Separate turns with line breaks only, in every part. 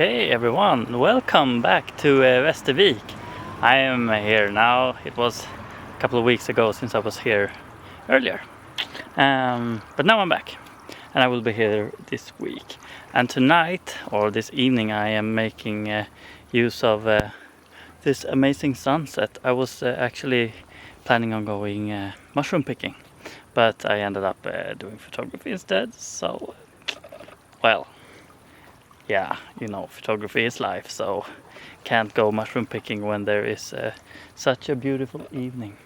Okay, everyone, welcome back to Västervik. I am here now. It was a couple of weeks ago since I was here earlier, but now I'm back, and I will be here this week. And tonight, or this evening, I am making use of this amazing sunset. I was actually planning on going mushroom picking, but I ended up doing photography instead. So, well. Yeah, photography is life, so can't go mushroom picking when there is such a beautiful evening.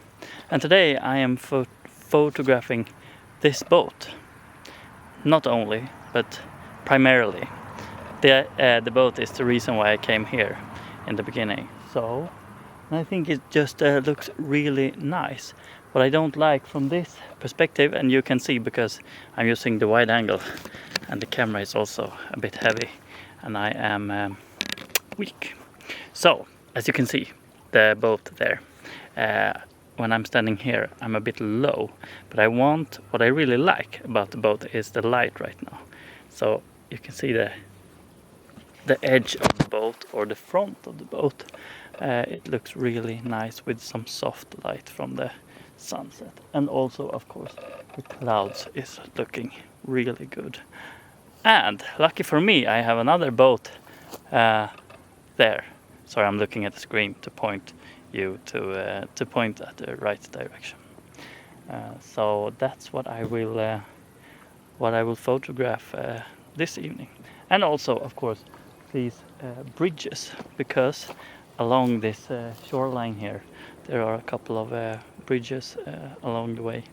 And today I am photographing this boat. Not only, but primarily. The boat is the reason why I came here in the beginning. So I think it just looks really nice. What I don't like from this perspective, and you can see because I'm using the wide angle and the camera is also a bit heavy and I am weak. So as you can see, the boat there, when I'm standing here I'm a bit low, but what I really like about the boat is the light right now. So you can see the edge of the boat, or the front of the boat. It looks really nice with some soft light from the sunset, and also of course the clouds is looking really good. And lucky for me, I have another boat there. Sorry, I'm looking at the screen to point you to point at the right direction. So that's what I will photograph this evening. And also, of course, these bridges, because along this shoreline here there are a couple of bridges along the way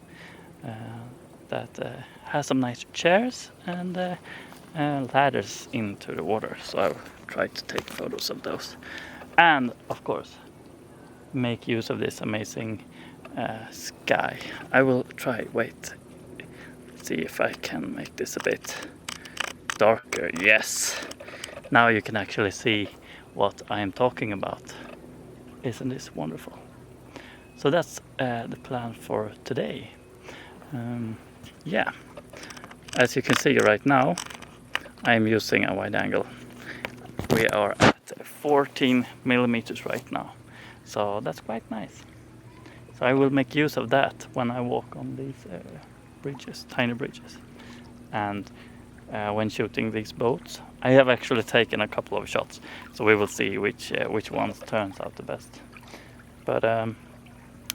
that has some nice chairs and ladders into the water. So I'll try to take photos of those, and of course make use of this amazing sky. I will try, see if I can make this a bit darker. Yes, now you can actually see what I am talking about. Isn't this wonderful? So that's the plan for today. Yeah, as you can see right now, I am using a wide angle. We are at 14 millimeters right now, so that's quite nice. So I will make use of that when I walk on these bridges, tiny bridges. And when shooting these boats, I have actually taken a couple of shots, so we will see which ones turns out the best. But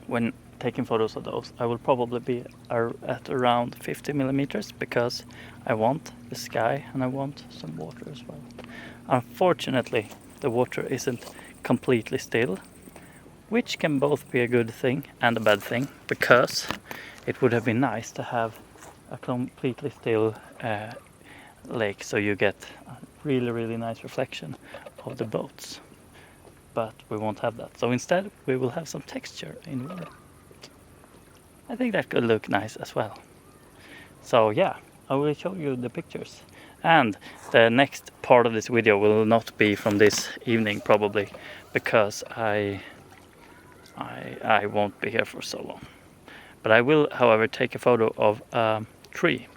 when taking photos of those, I will probably be at around 50 millimeters, because I want the sky and I want some water as well. Unfortunately, the water isn't completely still, which can both be a good thing and a bad thing, because it would have been nice to have a completely still lake, so you get a really nice reflection of the boats. But we won't have that, so instead we will have some texture in water. I think that could look nice as well. So yeah, I will show you the pictures, and the next part of this video will not be from this evening probably, because I won't be here for so long. But I will, however, take a photo of a tree,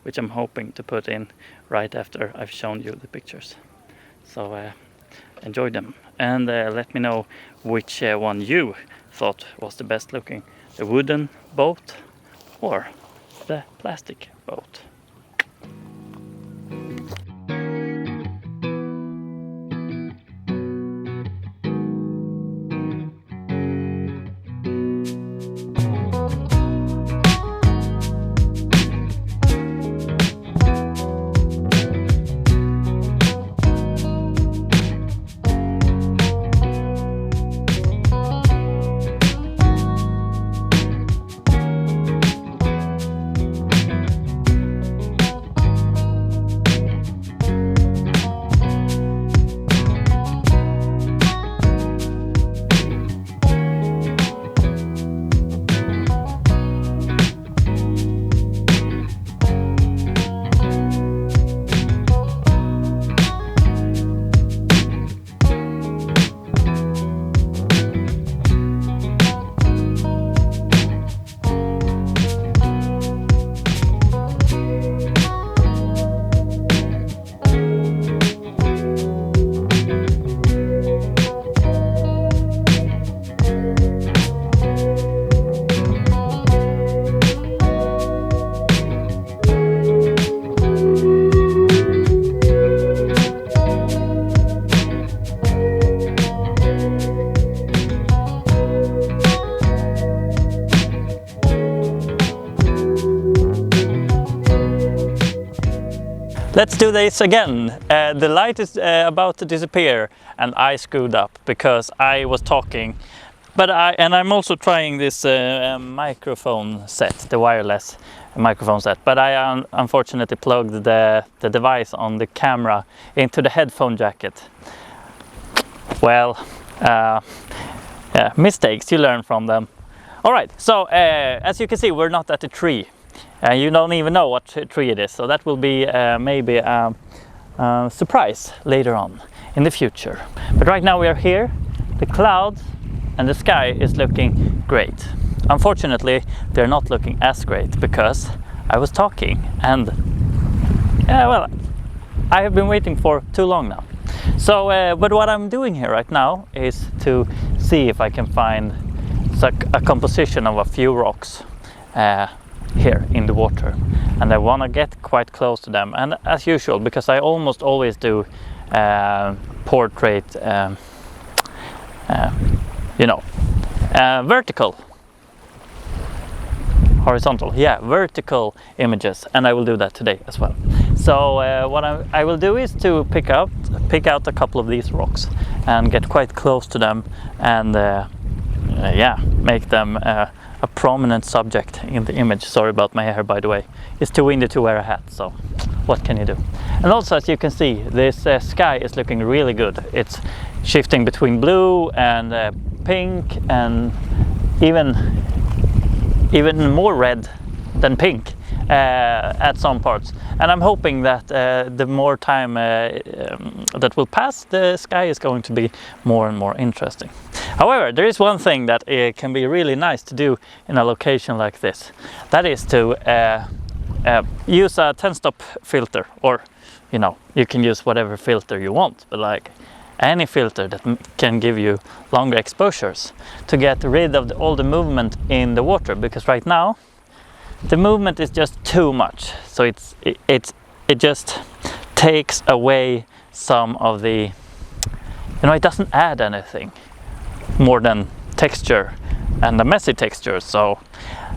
which I'm hoping to put in right after I've shown you the pictures. So enjoy them, and let me know which one you thought was the best looking, the wooden boat or the plastic boat. do this again. The light is about to disappear and I screwed up because I was talking. But I'm also trying this microphone set, the wireless microphone set. But I unfortunately plugged the device on the camera into the headphone jacket. Well, mistakes, you learn from them. All right, so as you can see, we're not at the tree. You don't even know what tree it is, so that will be maybe a surprise later on in the future. But right now we are here. The clouds and the sky is looking great. Unfortunately, they're not looking as great because I was talking and well, I have been waiting for too long now. So, but what I'm doing here right now is to see if I can find a composition of a few rocks here in the water, and I want to get quite close to them. And as usual, because I almost always do portrait, vertical, horizontal, vertical images, and I will do that today as well. So what I will do is to pick out a couple of these rocks and get quite close to them and make them a prominent subject in the image. Sorry about my hair, by the way. It's too windy to wear a hat, so what can you do? And also, as you can see, this sky is looking really good. It's shifting between blue and pink and even more red than pink at some parts. And I'm hoping that the more time that will pass, the sky is going to be more and more interesting. However, there is one thing that can be really nice to do in a location like this. That is to use a 10-stop filter, or you can use whatever filter you want, but like any filter that can give you longer exposures to get rid of all the movement in the water, because right now the movement is just too much. So it just takes away some of the, it doesn't add anything more than texture and a messy texture. So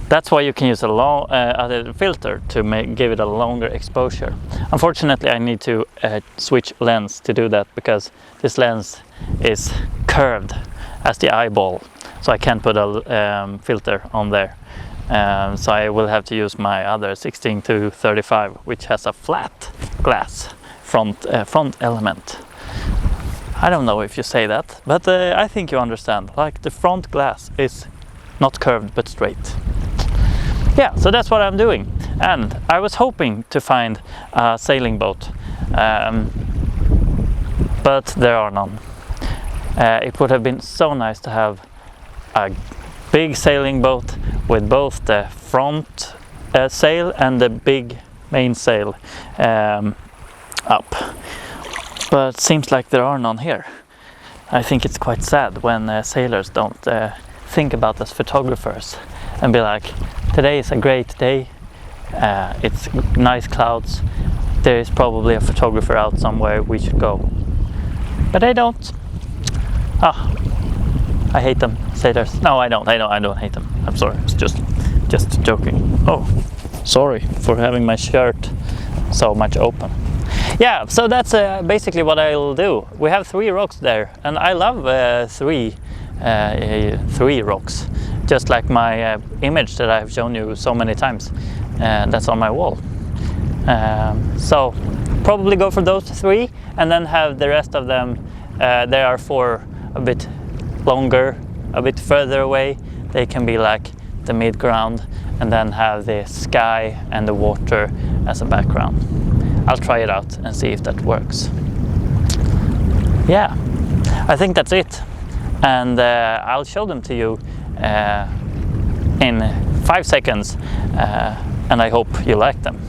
that's why you can use a filter to give it a longer exposure. Unfortunately, I need to switch lens to do that because this lens is curved as the eyeball, so I can't put a filter on there. So I will have to use my other 16-35, which has a flat glass front element. I don't know if you say that, but I think you understand. Like the front glass is not curved but straight. Yeah, so that's what I'm doing. And I was hoping to find a sailing boat, but there are none. It would have been so nice to have a big sailing boat with both the front sail and the big main sail up. But it seems like there are none here. I think it's quite sad when sailors don't think about us photographers and be like, today is a great day, it's nice clouds, there is probably a photographer out somewhere, we should go. But they don't. I hate them, sailors. No, I don't hate them. I'm sorry, it's just joking. Oh, sorry for having my shirt so much open. Yeah, so that's basically what I'll do. We have 3 rocks there, and I love 3 rocks, just like my image that I've shown you so many times. That's on my wall. So probably go for those 3, and then have the rest of them. They are for a bit longer, a bit further away. They can be like the mid-ground, and then have the sky and the water as a background. I'll try it out and see if that works. Yeah, I think that's it. And I'll show them to you in 5 seconds, and I hope you like them.